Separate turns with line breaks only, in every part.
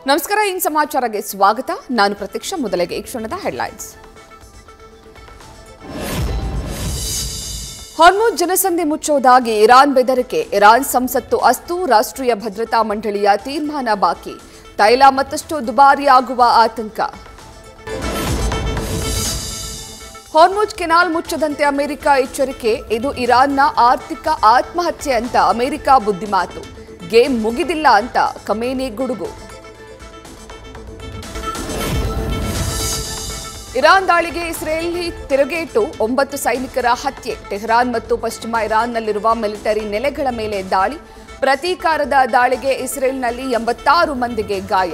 ನಮಸ್ಕಾರ, ಇನ್ ಸಮಾಚಾರಕ್ಕೆ ಸ್ವಾಗತ. ನಾನು ಪ್ರತೀಕ್ಷಾ. ಮೊದಲಿಗೆ ಈ ಕ್ಷಣದ ಹೆಡ್ಲೈನ್ಸ್. ಹಾರ್ಮುಜ್ ಜನಸಂಧಿ ಮುಚ್ಚುವುದಾಗಿ ಇರಾನ್ ಬೆದರಿಕೆ. ಇರಾನ್ ಸಂಸತ್ತು ಅಸ್ತು, ರಾಷ್ಟ್ರೀಯ ಭದ್ರತಾ ಮಂಡಳಿಯ ತೀರ್ಮಾನ ಬಾಕಿ. ತೈಲ ಮತ್ತಷ್ಟು ದುಬಾರಿಯಾಗುವ ಆತಂಕ. ಹಾರ್ಮುಜ್ ಕೆನಾಲ್ ಮುಚ್ಚದಂತೆ ಅಮೆರಿಕ ಎಚ್ಚರಿಕೆ. ಇದು ಇರಾನ್ನ ಆರ್ಥಿಕ ಆತ್ಮಹತ್ಯೆ ಅಂತ ಅಮೆರಿಕ ಬುದ್ಧಿಮಾತು. ಗೇಮ್ ಮುಗಿದಿಲ್ಲ ಅಂತ ಖಮೇನಿ ಗುಡುಗು. ಇರಾನ್ ದಾಳಿಗೆ ಇಸ್ರೇಲಿ ತಿರುಗೇಟು, 9 ಸೈನಿಕರ ಹತ್ಯೆ. ಟೆಹರಾನ್ ಮತ್ತು ಪಶ್ಚಿಮ ಇರಾನ್ನಲ್ಲಿರುವ ಮಿಲಿಟರಿ ನೆಲೆಗಳ ಮೇಲೆ ದಾಳಿ. ಪ್ರತೀಕಾರದ ದಾಳಿಗೆ ಇಸ್ರೇಲ್ನಲ್ಲಿ 86 ಮಂದಿಗೆ ಗಾಯ.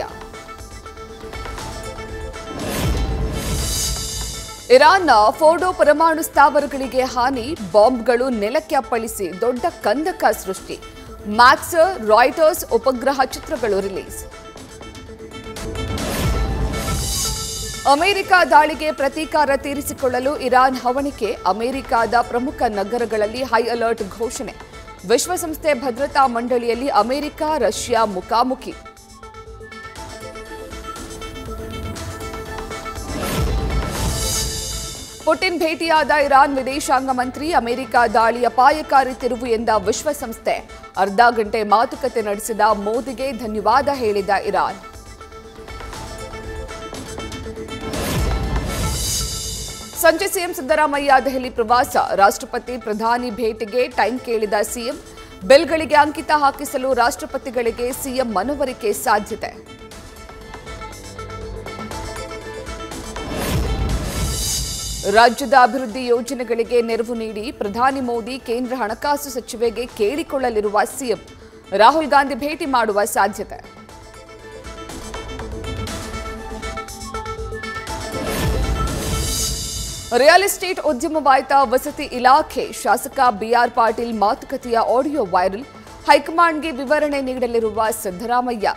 ಇರಾನ್ನ ಫೋರ್ಡೋ ಪರಮಾಣು ಸ್ಥಾವರಗಳಿಗೆ ಹಾನಿ. ಬಾಂಬ್ಗಳು ನೆಲಕ್ಕೆ ಅಪ್ಪಳಿಸಿ ದೊಡ್ಡ ಕಂದಕ ಸೃಷ್ಟಿ. ಮ್ಯಾಕ್ಸ್, ರಾಯ್ಟರ್ಸ್ ಉಪಗ್ರಹ ಚಿತ್ರಗಳು ರಿಲೀಸ್. ಅಮೆರಿಕ ದಾಳಿಗೆ ಪ್ರತೀಕಾರ ತೀರಿಸಿಕೊಳ್ಳಲು ಇರಾನ್ ಹವಣಿಕೆ. ಅಮೆರಿಕದ ಪ್ರಮುಖ ನಗರಗಳಲ್ಲಿ ಹೈ ಅಲರ್ಟ್ ಘೋಷಣೆ. ವಿಶ್ವಸಂಸ್ಥೆ ಭದ್ರತಾ ಮಂಡಳಿಯಲ್ಲಿ ಅಮೆರಿಕ ರಷ್ಯಾ ಮುಖಾಮುಖಿ. ಪುಟಿನ್ ಭೇಟಿಯಾದ ಇರಾನ್ ವಿದೇಶಾಂಗ ಮಂತ್ರಿ. ಅಮೆರಿಕ ದಾಳಿ ಅಪಾಯಕಾರಿ ತಿರುವು ಎಂದ ವಿಶ್ವಸಂಸ್ಥೆ. ಅರ್ಧ ಗಂಟೆ ಮಾತುಕತೆ ನಡೆಸಿದ ಮೋದಿಗೆ ಧನ್ಯವಾದ ಹೇಳಿದ ಇರಾನ್. ಸಂಜೆ ಸಿಎಂ ಸಿದ್ದರಾಮಯ್ಯ ದೆಹಲಿ ಪ್ರವಾಸ. ರಾಷ್ಟ್ರಪತಿ ಪ್ರಧಾನಿ ಭೇಟಿಗೆ ಟೈಮ್ ಕೇಳಿದ ಸಿಎಂ. ಬಿಲ್ಗಳಿಗೆ ಅಂಕಿತ ಹಾಕಿಸಲು ರಾಷ್ಟ್ರಪತಿಗಳಿಗೆ ಸಿಎಂ ಮನವರಿಕೆ ಸಾಧ್ಯತೆ. ರಾಜ್ಯದ ಅಭಿವೃದ್ಧಿ ಯೋಜನೆಗಳಿಗೆ ನೆರವು ನೀಡಿ ಪ್ರಧಾನಿ ಮೋದಿ ಕೇಂದ್ರ ಹಣಕಾಸು ಸಚಿವೆಗೆ ಕೇಳಿಕೊಳ್ಳಲಿರುವ ಸಿಎಂ. ರಾಹುಲ್ ಗಾಂಧಿ ಭೇಟಿ ಮಾಡುವ ಸಾಧ್ಯತೆ. ರಿಯಲ್ ಎಸ್ಟೇಟ್ ಉದ್ಯಮವಾಯ್ತ ವಸತಿ ಇಲಾಖೆ. ಶಾಸಕ ಬಿಆರ್ ಪಾಟೀಲ್ ಮಾತುಕತೆಯ ಆಡಿಯೋ ವೈರಲ್. ಹೈಕಮಾಂಡ್ಗೆ ವಿವರಣೆ ನೀಡಲಿರುವ ಸಿದ್ದರಾಮಯ್ಯ.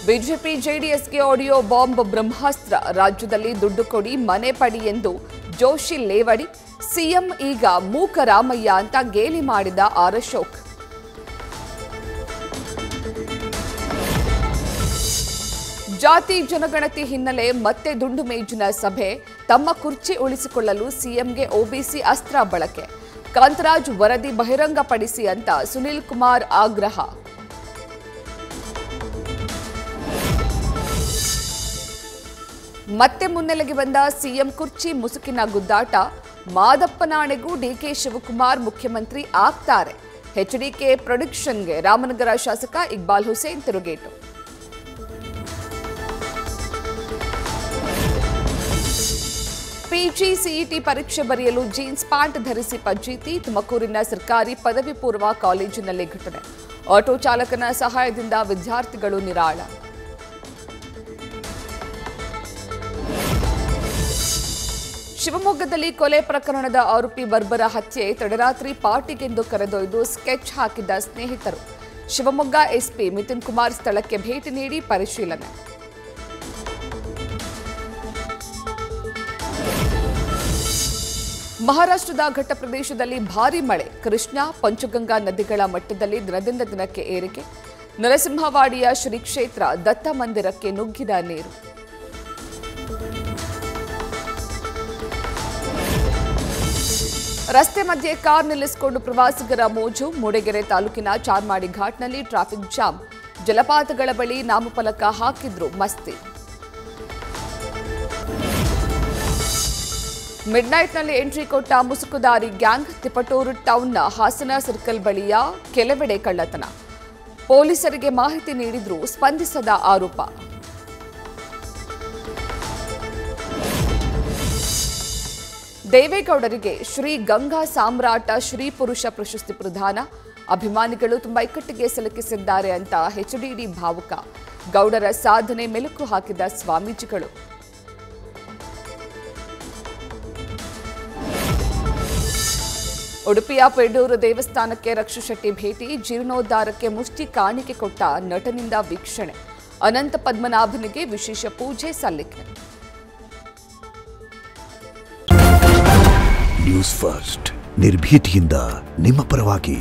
ಬಿಜೆಪಿ ಜೆಡಿಎಸ್ಗೆ ಆಡಿಯೋ ಬಾಂಬ್ ಬ್ರಹ್ಮಾಸ್ತ್ರ. ರಾಜ್ಯದಲ್ಲಿ ದುಡ್ಡು ಕೊಡಿ, ಮನೆ ಪಡಿ ಎಂದು ಜೋಶಿ ಲೇವಡಿ. ಸಿಎಂ ಈಗ ಮೂಕ ರಾಮಯ್ಯ ಅಂತ ಗೇಲಿ ಮಾಡಿದ ಆರ್ ಅಶೋಕ್. ಜಾತಿ ಜನಗಣತಿ ಹಿನ್ನೆಲೆ ಮತ್ತೆ ದುಂಡು ಮೇಜಿನ ಸಭೆ. ತಮ್ಮ ಕುರ್ಚಿ ಉಳಿಸಿಕೊಳ್ಳಲು ಸಿಎಂಗೆ ಒಬಿಸಿ ಅಸ್ತ್ರ ಬಳಕೆ. ಕಾಂತರಾಜ್ ವರದಿ ಬಹಿರಂಗಪಡಿಸಿ ಅಂತ ಸುನಿಲ್ ಕುಮಾರ್ ಆಗ್ರಹ. ಮತ್ತೆ ಮುನ್ನೆಲೆಗೆ ಬಂದ ಸಿಎಂ ಕುರ್ಚಿ ಮುಸುಕಿನ ಗುದ್ದಾಟ. ಮಾದಪ್ಪನಾಣೆಗೂ ಡಿಕೆ ಶಿವಕುಮಾರ್ ಮುಖ್ಯಮಂತ್ರಿ ಆಗ್ತಾರೆ. ಎಚ್ಡಿಕೆ ಪ್ರೊಡಿಕ್ಷನ್ಗೆ ರಾಮನಗರ ಶಾಸಕ ಇಕ್ಬಾಲ್ ಹುಸೇನ್ ತಿರುಗೇಟು. ಪಿಜಿ ಸಿಇಟಿ ಪರೀಕ್ಷೆ ಬರೆಯಲು ಜೀನ್ಸ್ ಪ್ಯಾಂಟ್ ಧರಿಸಿ ಪಜ್ಜೀತಿ. ತುಮಕೂರಿನ ಸರ್ಕಾರಿ ಪದವಿ ಪೂರ್ವ ಕಾಲೇಜಿನಲ್ಲಿ ಘಟನೆ. ಆಟೋ ಚಾಲಕನ ಸಹಾಯದಿಂದ ವಿದ್ಯಾರ್ಥಿಗಳು ನಿರಾಳ. ಶಿವಮೊಗ್ಗದಲ್ಲಿ ಕೊಲೆ ಪ್ರಕರಣದ ಆರೋಪಿ ಬರ್ಬರ ಹತ್ಯೆ. ತಡರಾತ್ರಿ ಪಾರ್ಟಿಗೆಂದು ಕರೆದೊಯ್ದು ಸ್ಕೆಚ್ ಹಾಕಿದ್ದ ಸ್ನೇಹಿತರು. ಶಿವಮೊಗ್ಗ ಎಸ್ಪಿ ಮಿಥುನ್ ಕುಮಾರ್ ಸ್ಥಳಕ್ಕೆ ಭೇಟಿ ನೀಡಿ ಪರಿಶೀಲನೆ. ಮಹಾರಾಷ್ಟ್ರದ ಘಟ್ಟ ಪ್ರದೇಶದಲ್ಲಿ ಭಾರೀ ಮಳೆ. ಕೃಷ್ಣಾ, ಪಂಚಗಂಗಾ ನದಿಗಳ ಮಟ್ಟದಲ್ಲಿ ದಿನದಿಂದ ದಿನಕ್ಕೆ ಏರಿಕೆ. ನರಸಿಂಹವಾಡಿಯ ಶ್ರೀ ಕ್ಷೇತ್ರ ದತ್ತ ಮಂದಿರಕ್ಕೆ ನುಗ್ಗಿದ ನೀರು. ರಸ್ತೆ ಮಧ್ಯೆ ಕಾರ್ ನಿಲ್ಲಿಸಿಕೊಂಡು ಪ್ರವಾಸಿಗರ ಮೋಜು. ಮೂಡಿಗೆರೆ ತಾಲೂಕಿನ ಚಾರ್ಮಾಡಿ ಘಾಟ್ನಲ್ಲಿ ಟ್ರಾಫಿಕ್ ಜಾಮ್. ಜಲಪಾತಗಳ ಬಳಿ ನಾಮಫಲಕ ಹಾಕಿದ್ರು ಮಸ್ತಿ. ಮಿಡ್ನೈಟ್ನಲ್ಲಿ ಎಂಟ್ರಿ ಕೊಟ್ಟ ಮುಸುಕುದಾರಿ ಗ್ಯಾಂಗ್. ತಿಪಟೂರು ಟೌನ್ನ ಹಾಸನ ಸರ್ಕಲ್ ಬಳಿಯ ಕೆಲವೆಡೆ ಕಳ್ಳತನ. ಪೊಲೀಸರಿಗೆ ಮಾಹಿತಿ ನೀಡಿದ್ರೂ ಸ್ಪಂದಿಸದ ಆರೋಪ. ದೇವೇಗೌಡರಿಗೆ ಶ್ರೀ ಗಂಗಾ ಸಾಮ್ರಾಟ ಶ್ರೀ ಪುರುಷ ಪ್ರಶಸ್ತಿ ಪ್ರದಾನ. ಅಭಿಮಾನಿಗಳು ತುಂಬಾ ಇಕ್ಕಟ್ಟಿಗೆ ಸಿಲುಕಿಸಿದ್ದಾರೆ ಅಂತ ಎಚ್ಡಿಡಿ ಭಾವುಕ. ಗೌಡರ ಸಾಧನೆ ಮೆಲುಕು ಹಾಕಿದ ಸ್ವಾಮೀಜಿಗಳು. ಉಡುಪಿಯ ಪೆಡೂರು ದೇವಸ್ಥಾನಕ್ಕೆ ರಕ್ಷು ಶೆಟ್ಟಿ ಭೇಟಿ. ಜೀರ್ಣೋದ್ಧಾರಕ್ಕೆ ಮುಷ್ಟಿ ಕಾಣಿಕೆ ಕೊಟ್ಟ ನಟನಿಂದ ವೀಕ್ಷಣೆ. ಅನಂತ ಪದ್ಮನಾಭನಿಗೆ ವಿಶೇಷ ಪೂಜೆ ಸಲ್ಲಿಕೆ.
ನ್ಯೂಸ್ ಫಸ್ಟ್, ನಿರ್ಭೀತಿಯಿಂದ ನಿಮ್ಮ ಪರವಾಗಿ.